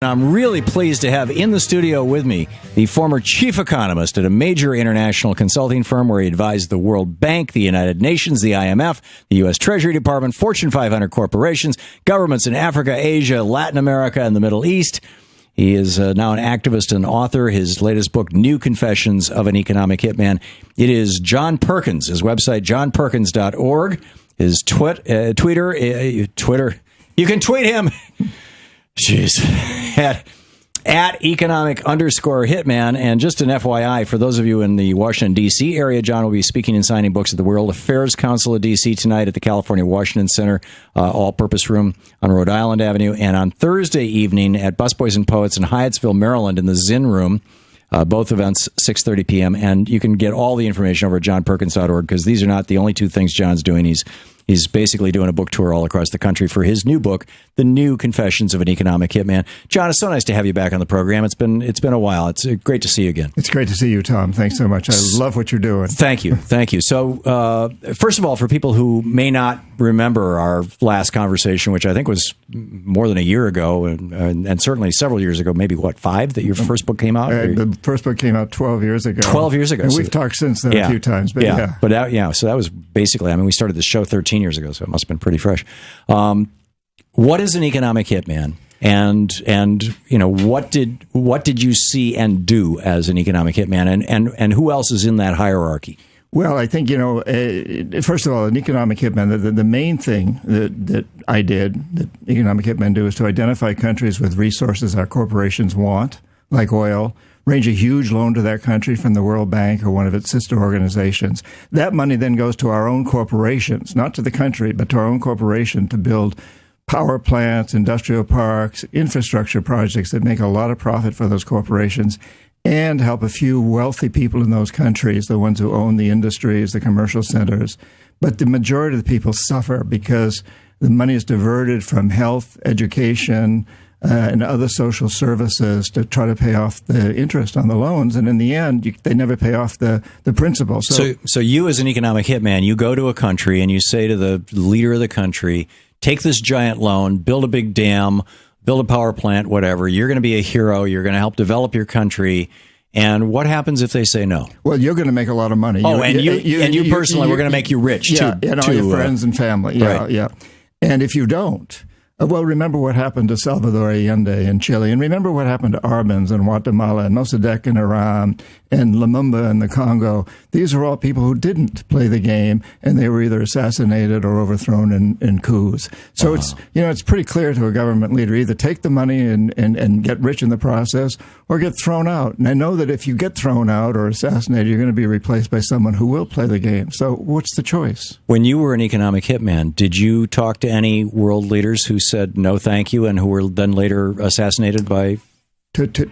I'm really pleased to have in the studio with me the former chief economist at a major international consulting firm where he advised the World Bank, the United Nations, the IMF, the U.S. Treasury Department, Fortune 500 corporations, governments in Africa, Asia, Latin America, and the Middle East. He is now an activist and author. His latest book, New Confessions of an Economic Hitman. It is John Perkins. His website, johnperkins.org. His Twitter. You can tweet him. Jeez. At economic_hitman. And just an FYI, for those of you in the Washington, D.C. area, John will be speaking and signing books at the World Affairs Council of D.C. tonight at the California Washington Center, all-purpose room on Rhode Island Avenue. And on Thursday evening at Busboys and Poets in Hyattsville, Maryland, in the Zinn Room. Both events, 6:30 p.m. And you can get all the information over at johnperkins.org because these are not the only two things John's doing. He's basically doing a book tour all across the country for his new book, The New Confessions of an Economic Hitman. John, it's so nice to have you back on the program. It's been a while. It's great to see you again. It's great to see you, Tom. Thanks so much. I love what you're doing. Thank you. So, first of all, for people who may not remember our last conversation, which I think was more than a year ago, and certainly several years ago, maybe, 5, that your first book came out? The first book came out 12 years ago. 12 years ago. And we've talked since then a few times. But so that was basically, we started the show 13 years ago, so it must have been pretty fresh. What is an economic hitman? And what did you see and do as an economic hitman? And who else is in that hierarchy? Well, I think, first of all, an economic hitman, the main thing that I did, that economic hitmen do, is to identify countries with resources our corporations want, like oil, arrange a huge loan to that country from the World Bank or one of its sister organizations. That money then goes to our own corporations, not to the country, but to our own corporation to build power plants, industrial parks, infrastructure projects that make a lot of profit for those corporations and help a few wealthy people in those countries, the ones who own the industries, the commercial centers. But the majority of the people suffer because the money is diverted from health, education, and other social services to try to pay off the interest on the loans. And in the end, they never pay off the principal. So you as an economic hitman, you go to a country and you say to the leader of the country, take this giant loan, build a big dam, build a power plant, whatever. You're going to be a hero. You're going to help develop your country. And what happens if they say no? Well, you're going to make a lot of money. You personally, we're going to make you rich, too. And all your friends and family. Yeah. And if you don't, well, remember what happened to Salvador Allende in Chile, and remember what happened to Arbenz in Guatemala, and Mossadegh in Iran, and Lumumba in the Congo. These are all people who didn't play the game, and they were either assassinated or overthrown in coups. So it's pretty clear to a government leader, either take the money and get rich in the process, or get thrown out. And I know that if you get thrown out or assassinated, you're going to be replaced by someone who will play the game. So what's the choice? When you were an economic hitman, did you talk to any world leaders who said no thank you and who were then later assassinated by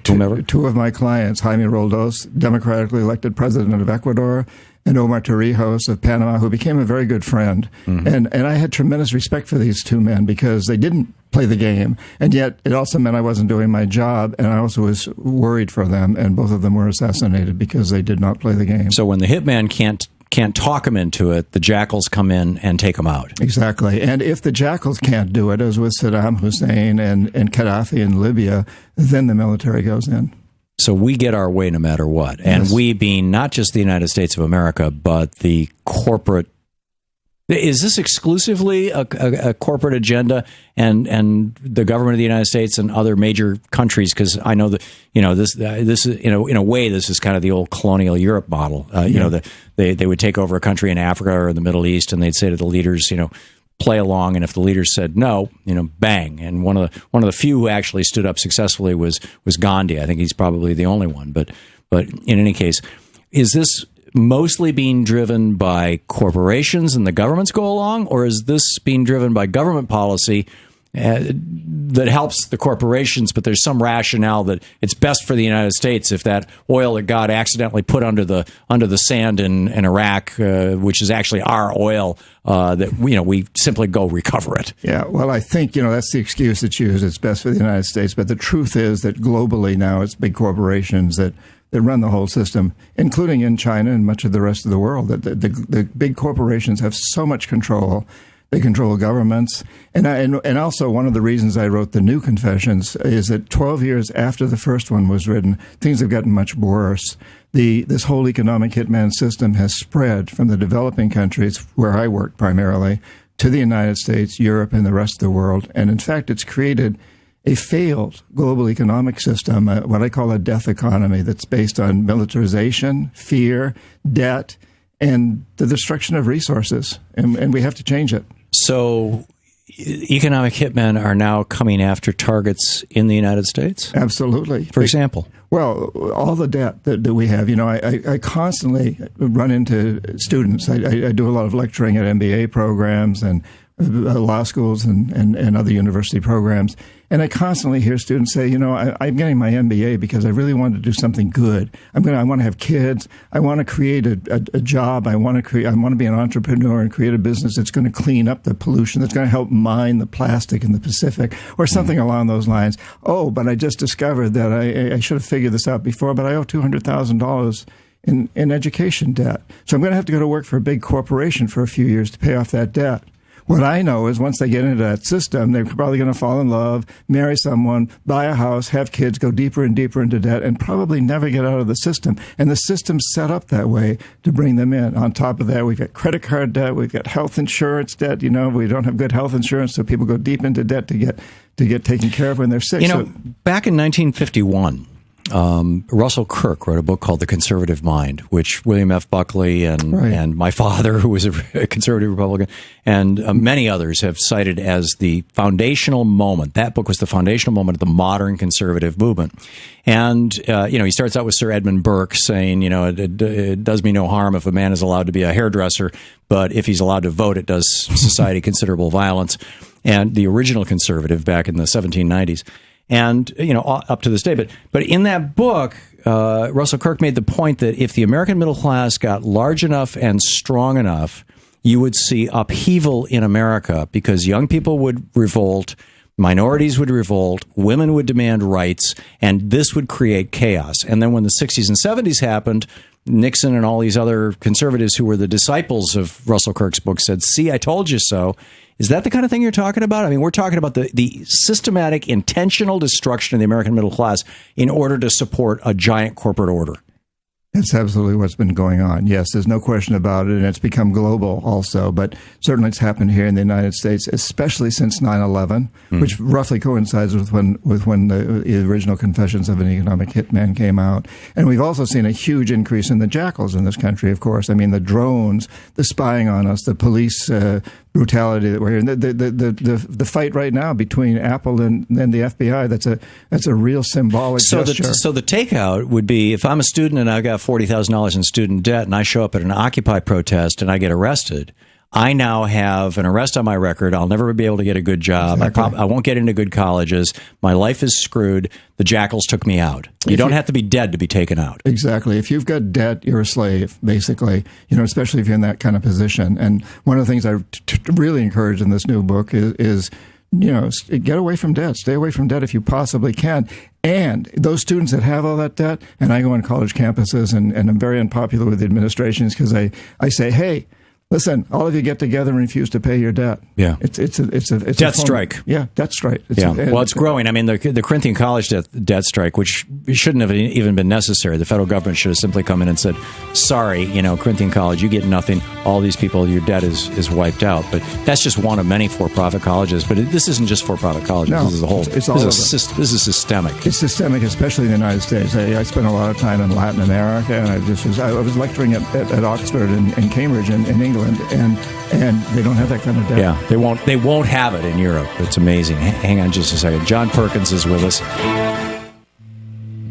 whomever? Two of my clients, Jaime Roldos, democratically elected president of Ecuador, and Omar Torrijos of Panama, who became a very good friend. Mm-hmm. And I had tremendous respect for these two men because they didn't play the game, and yet it also meant I wasn't doing my job, and I also was worried for them, and both of them were assassinated because they did not play the game. So when the hitman can't talk them into it, the jackals come in and take them out. Exactly. And if the jackals can't do it, as with Saddam Hussein and Gaddafi in Libya, then the military goes in. So we get our way no matter what. And yes. We being not just the United States of America, but the corporate. Is this exclusively a corporate agenda and the government of the United States and other major countries? Because I know that this is in a way this is kind of the old colonial Europe model. They would take over a country in Africa or the Middle East, and they'd say to the leaders, play along. And if the leaders said no, bang. And one of the few who actually stood up successfully was Gandhi. I think he's probably the only one. But in any case, is this mostly being driven by corporations and the governments go along, or is this being driven by government policy that helps the corporations, but there's some rationale that it's best for the United States if that oil that got accidentally put under the sand in Iraq, which is actually our oil, that we simply go recover it. Yeah, well, I think that's the excuse that's used. It's best for the United States, but the truth is that globally now it's big corporations that run the whole system, including in China and much of the rest of the world. That the big corporations have so much control They control governments. And also one of the reasons I wrote the new Confessions is that 12 years after the first one was written, things have gotten much worse. This whole economic hitman system has spread from the developing countries, where I work primarily, to the United States, Europe, and the rest of the world. And in fact, it's created a failed global economic system, what I call a death economy, that's based on militarization, fear, debt, and the destruction of resources. And we have to change it. So economic hitmen are now coming after targets in the United States? Absolutely. For example? Well, all the debt that we have. You know, I constantly run into students. I do a lot of lecturing at MBA programs and law schools and other university programs. And I constantly hear students say, you know, I'm getting my MBA because I really want to do something good. I want to have kids. I want to create a job. I want to be an entrepreneur and create a business that's going to clean up the pollution, that's going to help mine the plastic in the Pacific, or something along those lines. Oh, but I just discovered that I should have figured this out before, but I owe $200,000 in education debt. So I'm going to have to go to work for a big corporation for a few years to pay off that debt. What I know is once they get into that system, they're probably going to fall in love, marry someone, buy a house, have kids, go deeper and deeper into debt, and probably never get out of the system. And the system's set up that way to bring them in. On top of that, we've got credit card debt, we've got health insurance debt. You know, we don't have good health insurance, so people go deep into debt to get taken care of when they're sick. You know, back in 1951, Russell Kirk wrote a book called The Conservative Mind, which William F. Buckley and my father, who was a conservative Republican, and many others have cited as the foundational moment. That book was the foundational moment of the modern conservative movement. And, he starts out with Sir Edmund Burke saying, it does me no harm if a man is allowed to be a hairdresser, but if he's allowed to vote, it does society considerable violence. And the original conservative back in the 1790s. And, up to this day. But in that book, Russell Kirk made the point that if the American middle class got large enough and strong enough, you would see upheaval in America because young people would revolt, minorities would revolt, women would demand rights, and this would create chaos. And then when the 60s and 70s happened, Nixon and all these other conservatives who were the disciples of Russell Kirk's book said, see, I told you so. Is that the kind of thing you're talking about? I mean, we're talking about the systematic, intentional destruction of the American middle class in order to support a giant corporate order. That's absolutely what's been going on. Yes, there's no question about it, and it's become global also. But certainly it's happened here in the United States, especially since 9/11, which roughly coincides with when the original Confessions of an Economic Hitman came out. And we've also seen a huge increase in the jackals in this country, of course. I mean, the drones, the spying on us, the police brutality that we're hearing, the fight right now between Apple and the FBI. That's a real symbolic gesture. So the takeout would be if I'm a student and I've got $40,000 in student debt and I show up at an Occupy protest and I get arrested, I now have an arrest on my record. I'll never be able to get a good job. Exactly. I won't get into good colleges. My life is screwed. The jackals took me out. You don't have to be dead to be taken out. Exactly. If you've got debt, you're a slave, basically, especially if you're in that kind of position. And one of the things I really encourage in this new book is get away from debt. Stay away from debt if you possibly can. And those students that have all that debt, and I go on college campuses and I'm very unpopular with the administrations because I say, hey, listen, all of you get together and refuse to pay your debt. Yeah, it's a debt strike. Yeah, debt strike. It's growing. I mean, the Corinthian College debt strike, which shouldn't have even been necessary. The federal government should have simply come in and said, "Sorry, Corinthian College, you get nothing. All these people, your debt is wiped out." But that's just one of many for-profit colleges. But this isn't just for-profit colleges. No, this is a whole. It's all this is systemic. It's systemic, especially in the United States. I spent a lot of time in Latin America, and I was lecturing at Oxford and Cambridge in England. And they don't have that kind of debt. Yeah, they won't have it in Europe. It's amazing. Hang on just a second. John Perkins is with us.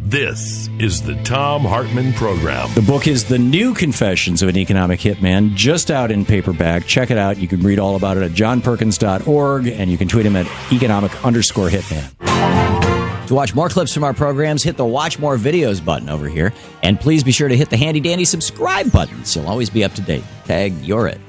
This is the Thom Hartmann Program. The book is The New Confessions of an Economic Hitman, just out in paperback. Check it out. You can read all about it at johnperkins.org, and you can tweet him at economic_hitman. To watch more clips from our programs, hit the Watch More Videos button over here. And please be sure to hit the handy-dandy subscribe button so you'll always be up to date. Tag, you're it.